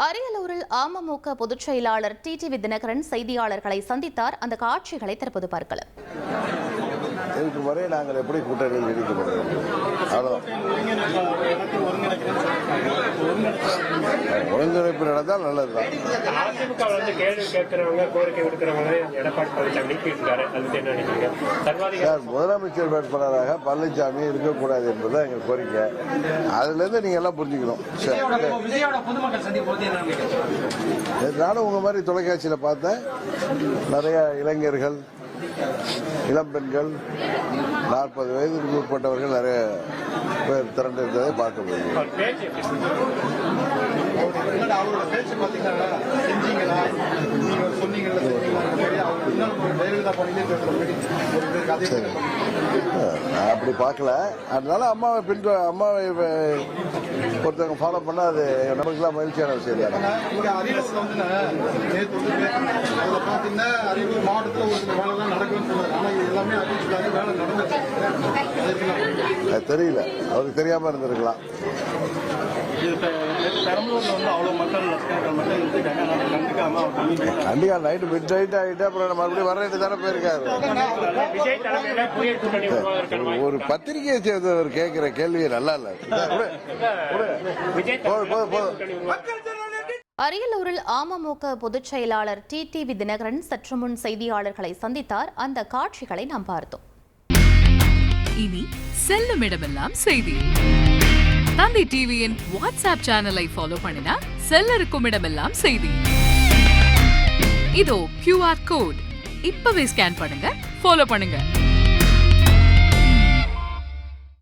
அரியலூரில் அமமுக பொதுச் செயலாளர் டிடிவி தினகரன் செய்தியாளர்களை சந்தித்தார். அந்த காட்சிகளை தற்போது பார்க்கலாம். இதுக்கு வரை நாங்கள் எப்படி கூட்டணியில் நீடிக்கப்படுகிறோம்? ஒருங்கிணைப்பு நடந்தால் நல்லதுதான். முதலமைச்சர் வேட்பாளராக பழனிசாமி இருக்கக்கூடாது என்பதுதான் எங்க கோரிக்கை. அதுல இருந்து நீங்க எல்லாம் புரிஞ்சுக்கணும். நானும் உங்க மாதிரி தொலைக்காட்சியில பார்த்தேன். நிறைய இளைஞர்கள், இளம் பெண்கள், 40 வயதுக்கு உட்பட்டவர்கள் நிறைய பேர் திரண்டு இருந்ததை பார்க்க முடியும். அப்படி பார்க்கல. அதனால அம்மாவை ஒருத்தவங்க ஃபாலோ பண்ணா அது நமக்குலாம் மகிழ்ச்சியான விஷயம் தானே. தெரியல, அவருக்கு தெரியாம இருந்திருக்கலாம். கண்டிப்பா நைட்டு மிட் நைட் ஆகிட்டு அப்புறம் மறுபடியும் வர்றது தானே போயிருக்காரு. ஒரு பத்திரிகையை சேர்ந்தவர் கேட்கிற கேள்வியை நல்லா இல்ல. அரியலூரில் அமமுக பொதுச் செயலாளர் டிடிவி தினகரன் சற்று முன் செய்தியாளர்களை சந்தித்தார். அந்த காட்சிகளை நாம் பார்த்தோம். இனி செல்லும் இடமெல்லாம் செய்தி. தந்தி டிவியின் வாட்ஸ்அப் சேனலை ஃபாலோ பண்ணினா செல்ல இருக்கும் இடமெல்லாம் செய்தி. இதோ QR கோட் இப்பவே ஸ்கேன் பண்ணுங்க, ஃபாலோ பண்ணுங்க.